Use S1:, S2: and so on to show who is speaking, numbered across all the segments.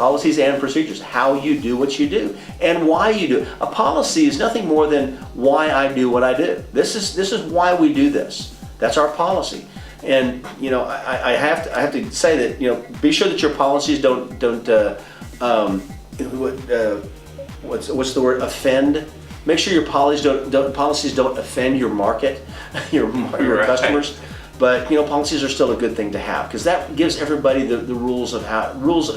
S1: Policies and procedures, how you do what you do and why you do it. A policy is nothing more than why I do what I do. This is why we do this. That's our policy. And I have to say that be sure that your policies don't what's the word, offend. Make sure your policies don't offend your market, your customers. But policies are still a good thing to have because that gives everybody the rules of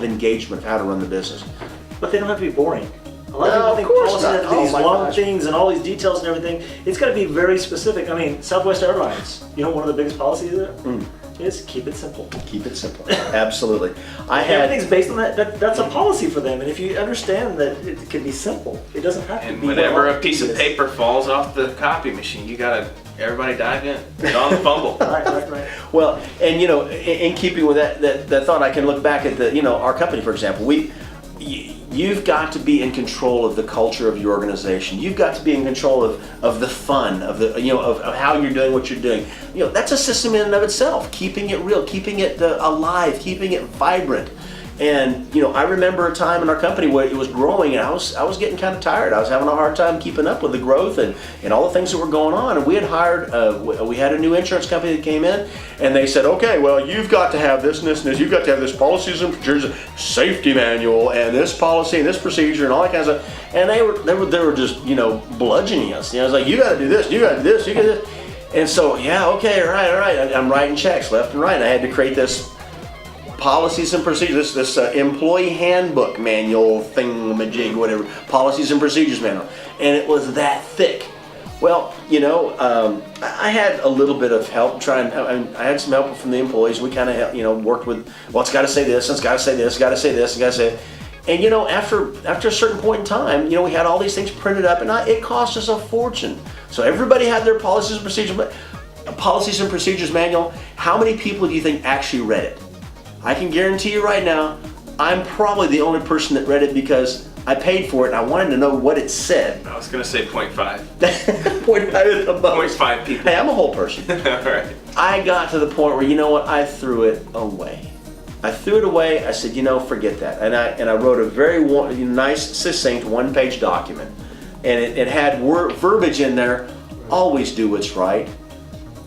S1: engagement of how to run the business.
S2: But they don't have to be boring. A lot of people think policies have to be these long things and all these details and everything. It's got to be very specific. I mean, Southwest Airlines, one of the biggest policies there is keep it simple.
S1: Keep it simple. Absolutely.
S2: Everything's based on that. That's a policy for them. And if you understand that it can be simple, it doesn't have to be.
S3: And whenever a piece of paper falls off the copy machine, everybody dive in. Get on the fumble.
S2: Right.
S1: Well, and in keeping with that thought, I can look back at our company, for example. You've got to be in control of the culture of your organization. You've got to be in control of the fun, of of how you're doing what you're doing. That's a system in and of itself. Keeping it real, keeping it alive, keeping it vibrant. And I remember a time in our company where it was growing, and I was getting kind of tired. I was having a hard time keeping up with the growth and all the things that were going on. And we had hired, we had a new insurance company that came in, and they said, okay, well, you've got to have this and this and this. You've got to have this policies and procedures, safety manual, and this policy and this procedure and all that kind of stuff. And they were just bludgeoning us. I was like, you got to do this, you got to do this, you got to do this. And so all right. I'm writing checks left and right. And I had to create this policies and procedures, this employee handbook manual thingamajig, whatever, policies and procedures manual, and it was that thick. Well, I had a little bit of help I had some help from the employees. We kind of worked with, well, it's got to say this, it's got to say this, it's got to say this, it's got to say it. And after a certain point in time, we had all these things printed up, and it cost us a fortune. So everybody had their policies and procedures manual. How many people do you think actually read it? I can guarantee you right now, I'm probably the only person that read it because I paid for it and I wanted to know what it said.
S3: I was going to say 0.5.
S1: 0.5 at the most.
S3: 0.5 people.
S1: Hey, I'm a whole person.
S3: All right.
S1: I got to the point where, I threw it away. I said, forget that. And I wrote a very nice, succinct, one-page document. And it had verbiage in there, always do what's right.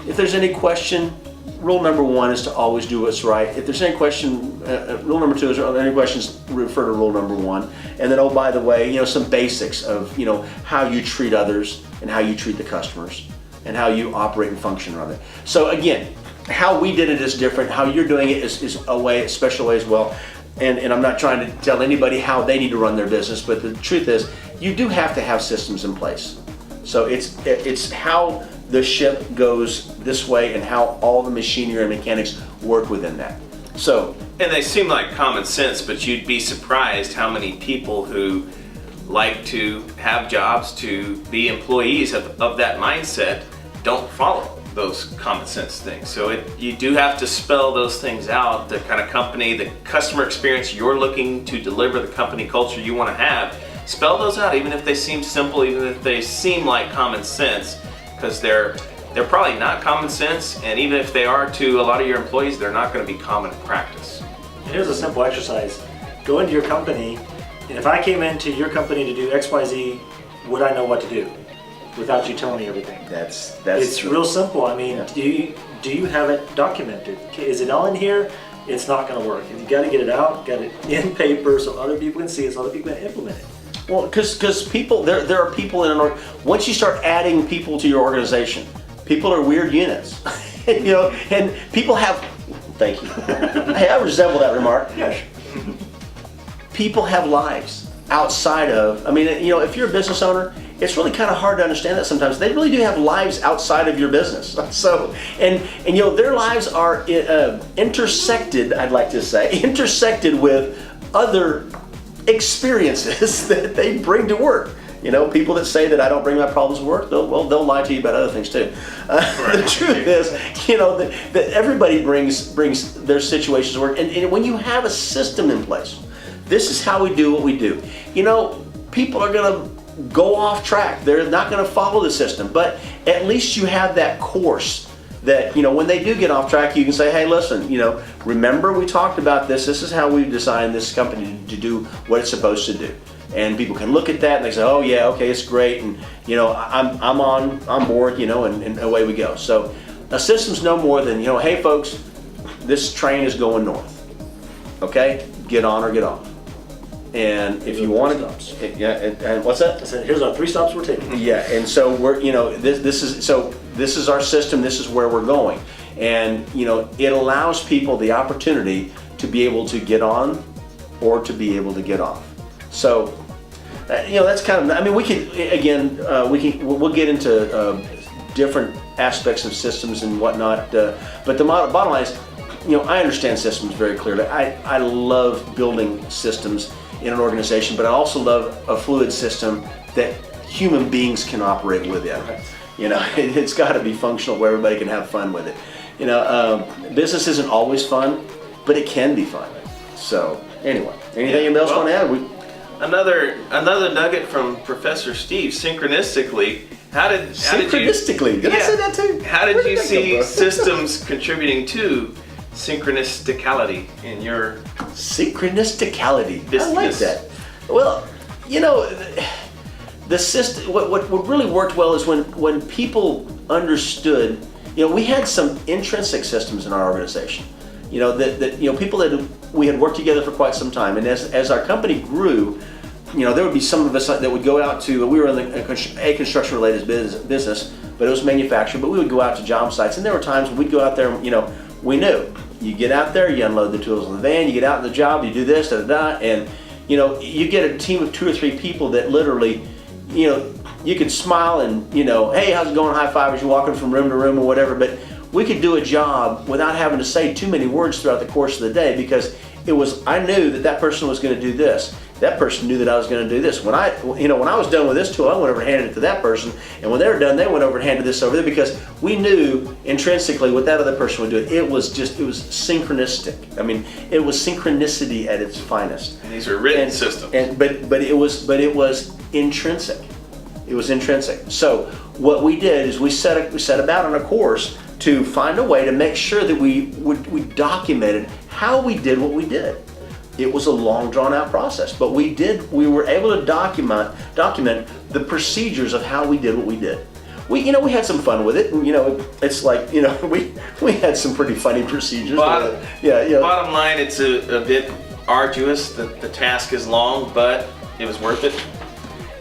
S1: If there's any question, rule number 1 is to always do what's right. If there's any question, rule number 2 is any questions, refer to rule number 1. And then, oh, by the way, some basics of, how you treat others and how you treat the customers and how you operate and function around it. So again, how we did it is different. How you're doing it is a special way as well. And I'm not trying to tell anybody how they need to run their business, but the truth is, you do have to have systems in place. So it's how the ship goes this way and how all the machinery and mechanics work within that. So,
S3: and they seem like common sense, but you'd be surprised how many people who like to have jobs to be employees of that mindset don't follow those common sense things. So you do have to spell those things out, the kind of company, the customer experience you're looking to deliver, the company culture you want to have. Spell those out, even if they seem simple, even if they seem like common sense, because they're probably not common sense, and even if they are to a lot of your employees, they're not going to be common practice.
S2: And here's a simple exercise. Go into your company, and if I came into your company to do XYZ, would I know what to do without you telling me everything?
S1: That's
S2: it's
S1: true.
S2: Real simple. I mean, do you have it documented? Is it all in here? It's not going to work. You got to get it out, get it in paper so other people can see it, so other people can implement it.
S1: Well, because people, there are people in once you start adding people to your organization, people are weird units, and people have, thank you. Hey, I resemble that remark.
S2: Yes.
S1: People have lives outside of, if you're a business owner, it's really kind of hard to understand that sometimes. They really do have lives outside of your business. So, and their lives are intersected, I'd like to say, intersected with other experiences that they bring to work. People that say that I don't bring my problems to work, they'll lie to you about other things too. The truth is, that everybody brings their situations to work. And when you have a system in place, this is how we do what we do. People are going to go off track. They're not going to follow the system, but at least you have that course that, when they do get off track, you can say, hey, listen, remember we talked about this. This is how we designed this company to do what it's supposed to do. And people can look at that and they say, oh yeah, okay, it's great, and I'm on board, and away we go. So a system's no more than, hey folks, this train is going north. Okay, get on or get off. And if you want to, and what's that?
S2: I said, here's our 3 stops we're taking.
S1: Yeah, and so we're, this is our system. This is where we're going, and it allows people the opportunity to be able to get on, or to be able to get off. So, that's kind of. I mean, we can again, we'll get into different aspects of systems and whatnot. But the bottom line is, I understand systems very clearly. I love building systems in an organization, but I also love a fluid system that human beings can operate within. It's got to be functional where everybody can have fun with it. Business isn't always fun, but it can be fun. So anyway, anything else want to add?
S3: Another nugget from Professor Steve. Synchronistically, how did you?
S1: Did I say that too?
S3: How did you see systems contributing to synchronisticality in your
S1: synchronisticality?
S3: business?
S1: I like that. Well, the system. What really worked well is when people understood. We had some intrinsic systems in our organization. That people that we had worked together for quite some time, and as our company grew, there would be some of us that would go out to. We were in a construction-related business, but it was manufacturing. But we would go out to job sites, and there were times when we'd go out there. We knew you get out there, you unload the tools in the van, you get out in the job, you do this, and you get a team of 2 or 3 people that literally, you could smile and hey, how's it going? High five as you're walking from room to room or whatever, but we could do a job without having to say too many words throughout the course of the day, because I knew that person was going to do this. That person knew that I was going to do this. When I was done with this tool, I went over and handed it to that person, and when they were done, they went over and handed this over there, because we knew intrinsically what that other person would do. It was synchronistic. I mean, it was synchronicity at its finest.
S3: And these are written systems.
S1: But it was intrinsic. It was intrinsic. So what we did is we set about on a course to find a way to make sure that we documented how we did what we did. It was a long, drawn-out process, but we were able to document the procedures of how we did what we did. We had some fun with it, and it's like we had some pretty funny procedures.
S3: Bottom line, it's a bit arduous. The task is long, but it was worth it.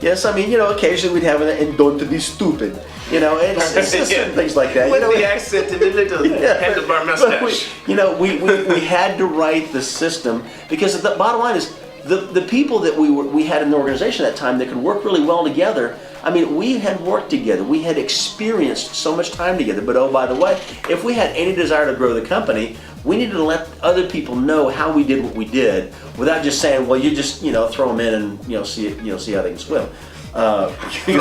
S1: Yes, I mean, occasionally we'd have and don't be stupid. It's just certain things like that.
S3: With the accent and the little handlebar mustache.
S1: We had to write the system, because the bottom line is the people that we had in the organization at that time that could work really well together. I mean, we had worked together. We had experienced so much time together. But oh, by the way, if we had any desire to grow the company, we needed to let other people know how we did what we did, without just saying, well, you just throw them in and see how they can swim.
S3: Throw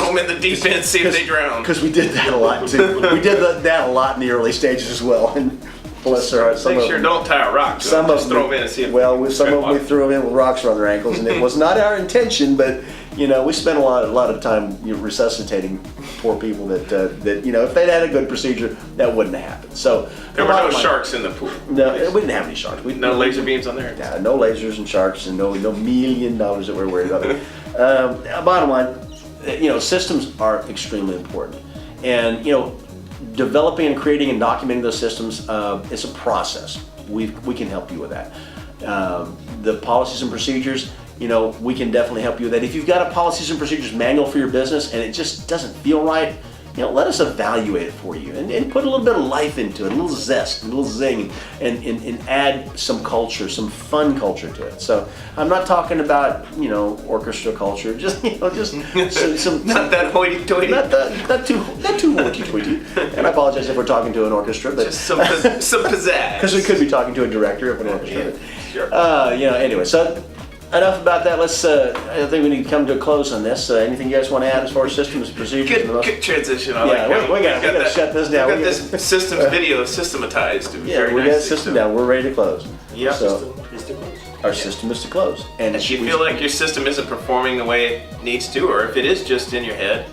S3: them in the deep end, see if they drown.
S1: Because we did that a lot too. We did that a lot in the early stages as well. And bless their hearts,
S3: make sure don't tie a rock.
S1: Some of them
S3: throw them in and see if.
S1: Well, some of them we threw them in with rocks around their ankles, and it was not our intention. But we spent a lot of time resuscitating poor people that if they'd had a good procedure, that wouldn't have happened. So
S3: there were no sharks in the pool.
S1: No, we didn't have any sharks.
S3: No laser beams on there.
S1: Yeah, no lasers and sharks, and no $1 million that we're worried about. Bottom line, systems are extremely important, and developing and creating and documenting those systems is a process. We can help you with that. The policies and procedures, we can definitely help you with that. If you've got a policies and procedures manual for your business and it just doesn't feel right, let us evaluate it for you and put a little bit of life into it, a little zest, a little zing, and add some culture, some fun culture to it. So I'm not talking about orchestra culture, just some
S3: not that hoity-toity,
S1: not too hoity-toity. And I apologize if we're talking to an orchestra, but
S3: just some pizzazz,
S1: because we could be talking to a director of an orchestra.
S3: Yeah, sure.
S1: Anyway, so. Enough about that. Let's. I think we need to come to a close on this. Anything you guys want to add as far as systems, procedures?
S3: Good transition.
S1: We got to shut this down.
S3: We got this systems video systematized.
S1: We got the system down. We're ready to close.
S3: Yep.
S1: So our system is to close. And
S3: if you feel like your system isn't performing the way it needs to, or if it is just in your head,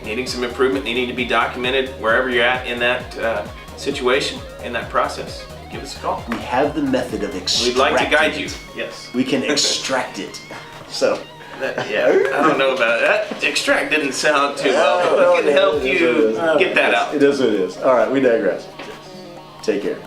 S3: needing some improvement, needing to be documented wherever you're at in that situation, in that process, give us a call.
S1: We have the method of extracting.
S3: We'd like to guide
S1: it.
S3: you. Yes.
S1: We can extract it. So.
S3: Yeah, I don't know about that. Extract didn't sound too well, but we can help you get that out.
S1: It is what it is. All right, we digress. Take care.